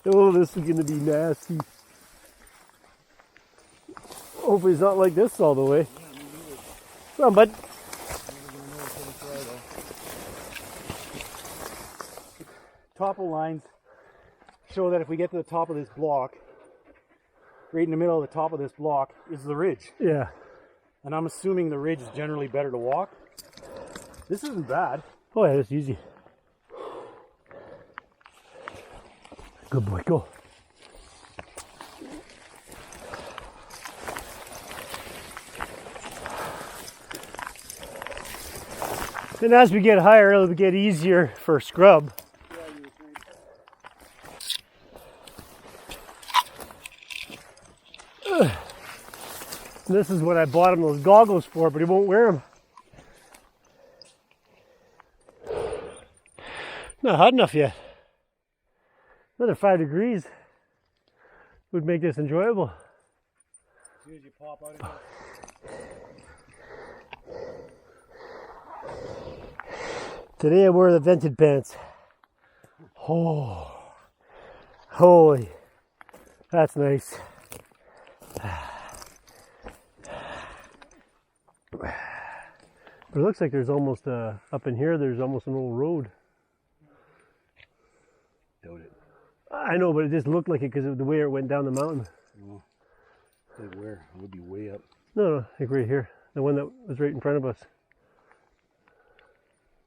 Oh, this is going to be nasty. Hopefully it's not like this all the way. Come on, bud. Topo lines show that if we get to the top of this block, right in the middle of the top of this block is the ridge. Yeah. And I'm assuming the ridge is generally better to walk. This isn't bad. Oh yeah, that's easy. Good boy, go. And as we get higher, it'll get easier for scrub. This is what I bought him those goggles for, but he won't wear them. Not hot enough yet. Another 5 degrees would make this enjoyable. As soon as you pop out of Today I wore the vented pants. Oh, holy, that's nice. But it looks like there's almost up in here. There's almost an old road. Doubt it. I know, but it just looked like it because of the way it went down the mountain. Oh, like where? It would be way up. No, like right here. The one that was right in front of us.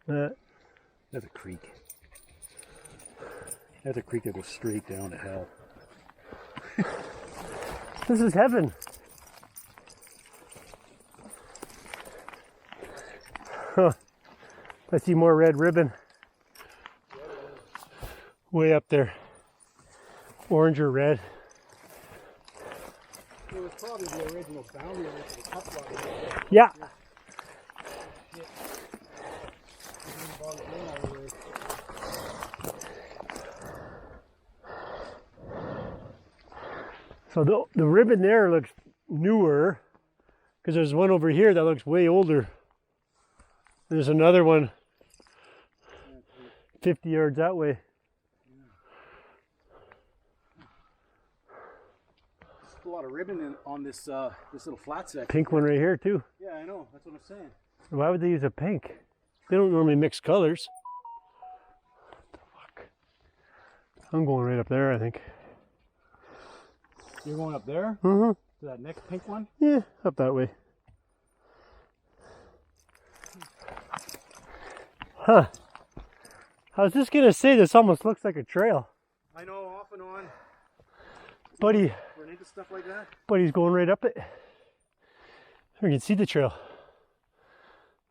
That's a creek. That's a creek that goes straight down to hell. This is heaven. Huh. I see more red ribbon. Way up there. Orange or red. It was probably the original boundary line for the cup line. Yeah. So the ribbon there looks newer because there's one over here that looks way older. There's another one 50 yards that way. There's a lot of ribbon on this this little flat section. Pink one right here too. Yeah, I know. That's what I'm saying. Why would they use a pink? They don't normally mix colors. What the fuck? I'm going right up there, I think. You're going up there? Mm-hmm. To that next pink one? Yeah, up that way. Huh. I was just gonna say this almost looks like a trail. I know, off and on. Buddy. Run into stuff like that. Buddy's going right up it. We can see the trail.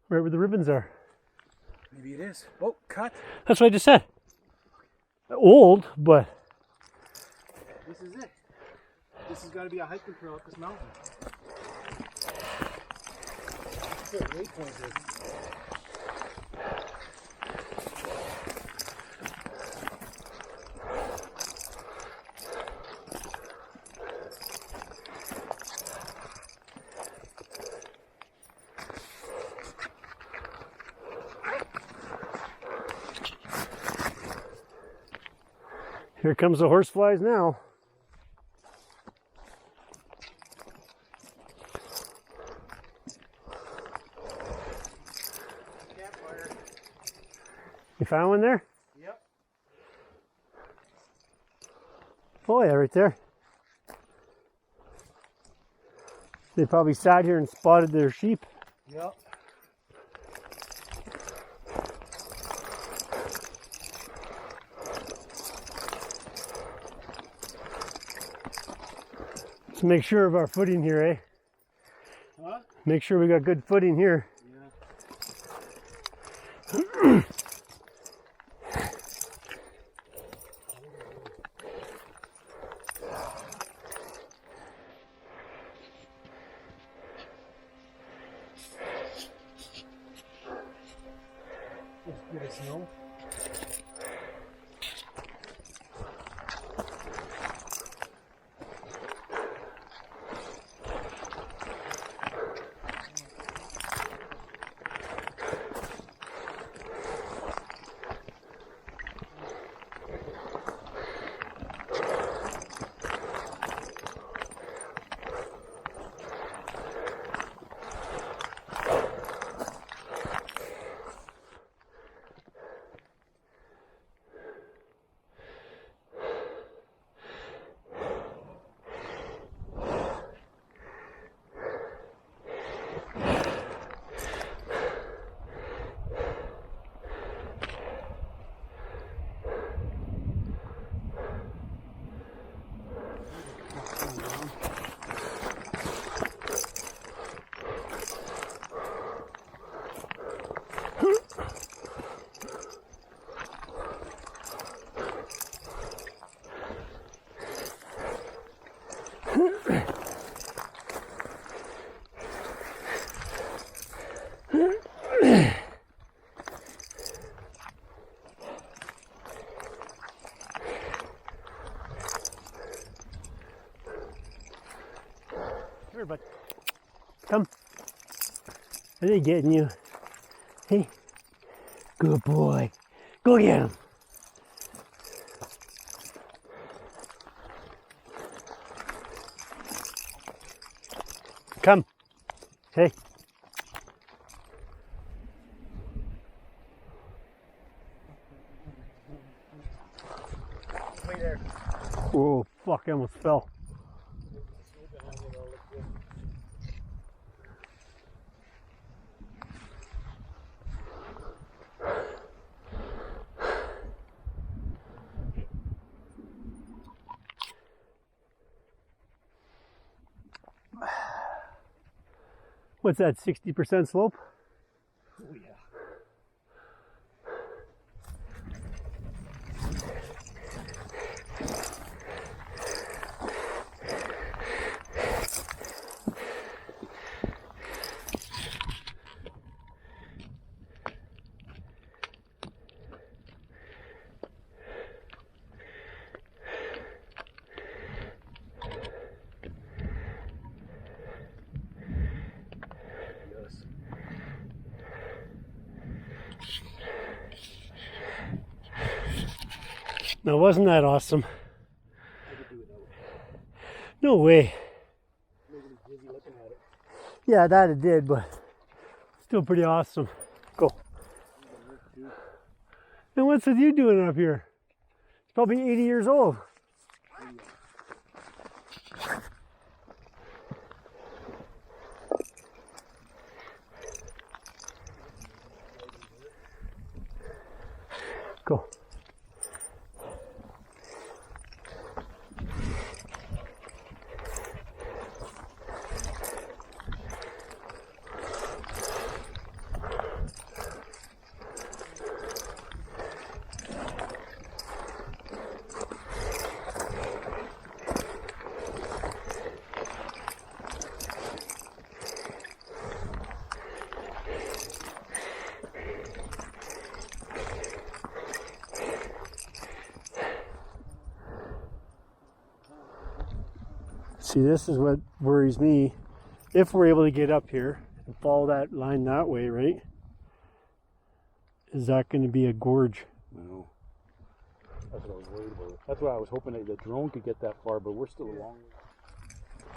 Right where the ribbons are. Maybe it is. Oh, cut. That's what I just said. Old, but This is it. This has got to be a hiking trail up this mountain. That's what waypoint is. here comes the horseflies now. Campfire. You found one there? Yep. Oh yeah, right there. They probably sat here and spotted their sheep. Yep. Let's make sure of our footing here, eh? Huh? Make sure we got good footing here. Yeah. Bit of snow. but Come. Are they getting you? Hey. Good boy. Go get him. Come. Hey. way there. Whoa, fuck, I almost fell. What's that, 60% slope? Oh yeah. Now, wasn't that awesome? I could do it that way. No way. Maybe dizzy looking at it. Yeah, that it did, but still pretty awesome. Go. And what's with you doing up here? It's probably 80 years old. Go. See, this is what worries me. If we're able to get up here and follow that line that way, right? Is that going to be a gorge? No. That's what I was worried about. That's why I was hoping that the drone could get that far, but we're still a long way.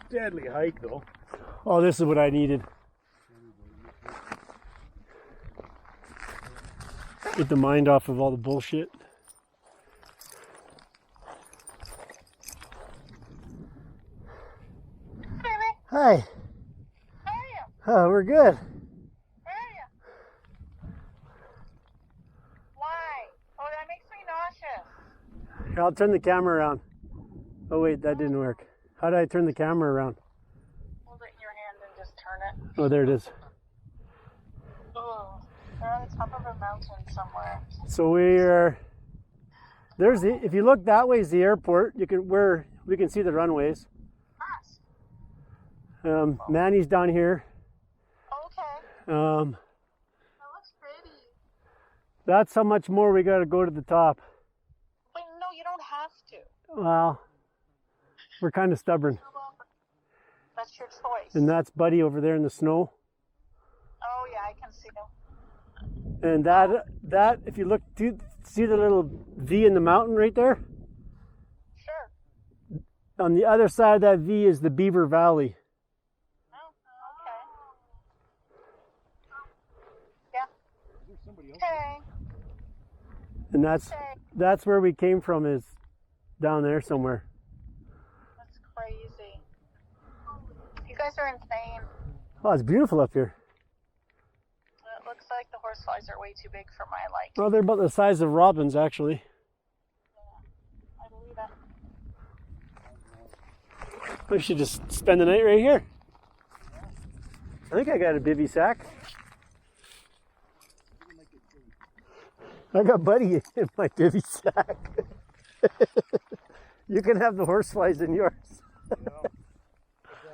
Deadly hike though. Oh, this is what I needed. Get the mind off of all the bullshit. Hi. How are you? Oh, we're good. Where are you? Why? Oh, that makes me nauseous. Here, I'll turn the camera around. Oh wait, that didn't work. How did I turn the camera around? Hold it in your hand and just turn it. Oh, there it is. Oh, they're on the top of a mountain somewhere. So we're there's the, if you look that way is the airport. We can see the runways. Manny's down here. Okay. Um, That looks pretty. that's how much more we got to go to the top. Wait, no, you don't have to. Well, we're kind of stubborn. That's your choice. And that's Buddy over there in the snow. Oh, yeah, I can see them. And that if you look, do you see the little V in the mountain right there? Sure. On the other side of that V is the Beaver Valley. Okay. And that's where we came from, is down there somewhere. That's crazy. You guys are insane. Oh, it's beautiful up here. It looks like the horseflies are way too big for my liking. Well, they're about the size of robins, actually. Yeah, I believe it. We should just spend the night right here. I think I got a bivy sack. I got Buddy in my bivy sack. You can have the horseflies in yours. I've gathered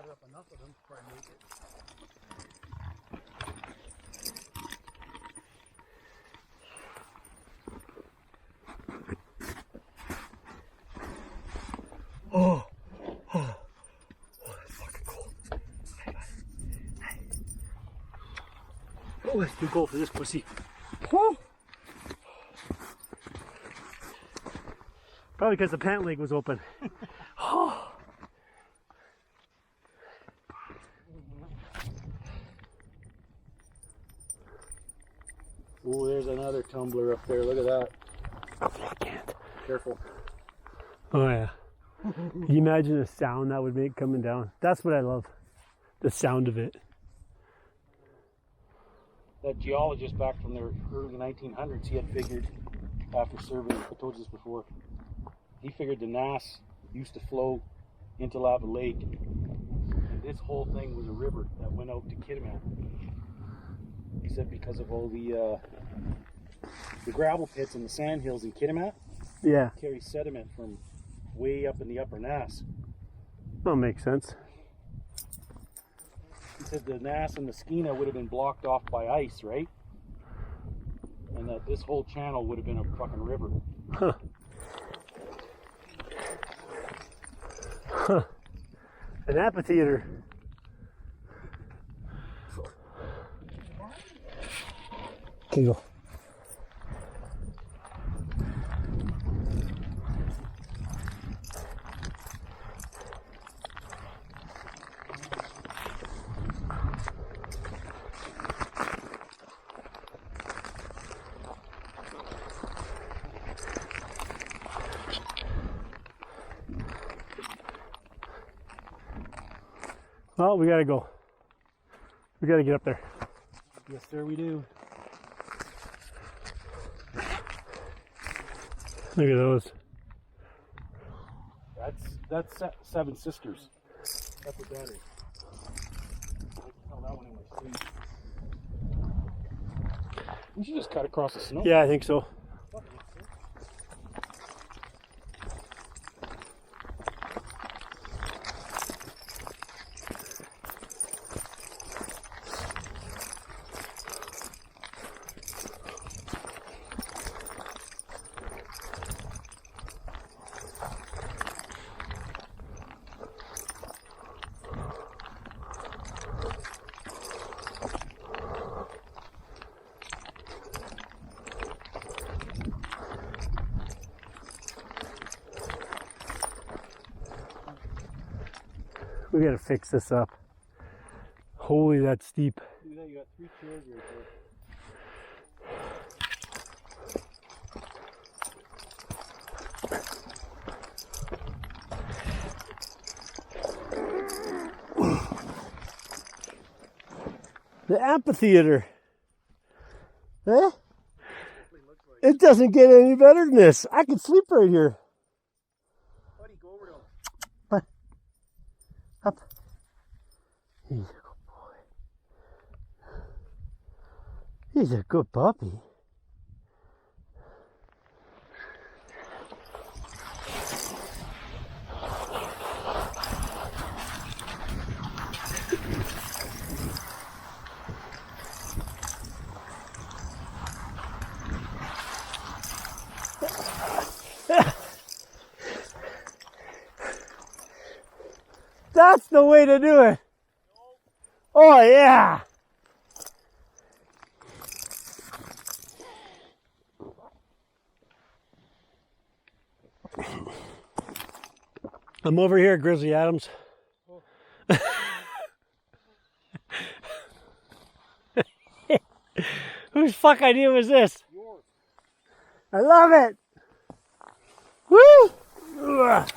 up enough of them before I make it. Oh, Oh, it's too cold for this pussy. Oh. Probably because the pant leg was open. Oh. Oh, there's another tumbler up there. Look at that. I can't. Careful. Oh yeah. Can you imagine the sound that would make coming down? That's what I love. The sound of it. That geologist back from the early 1900s, he had figured, after surveying, I told you this before, he figured the Nass used to flow into Lava Lake, and this whole thing was a river that went out to Kitimat. He said because of all the gravel pits and the sand hills in Kitimat, Yeah. carry sediment from way up in the upper Nass. That makes sense. He said the Nass and the Skeena would have been blocked off by ice, right? And that this whole channel would have been a fucking river. Huh. Huh. An amphitheater. Okay, go. Well, we gotta go. We gotta get up there. Yes, sir, we do. Look at those. That's Seven Sisters. That's what that is. I can tell that one in my sleep. We should just cut across the snow. Yeah, I think so. We gotta fix this up. Holy, that's steep. Look at that, you got 3 chairs right there. The amphitheater. Eh? It doesn't get any better than this. I could sleep right here. Buddy, go over to him. What? Up. He's a good boy. He's a good puppy. That's the way to do it. Oh yeah. I'm over here at Grizzly Adams. Whose fuck idea was this? Yours. I love it. Woo! Ugh.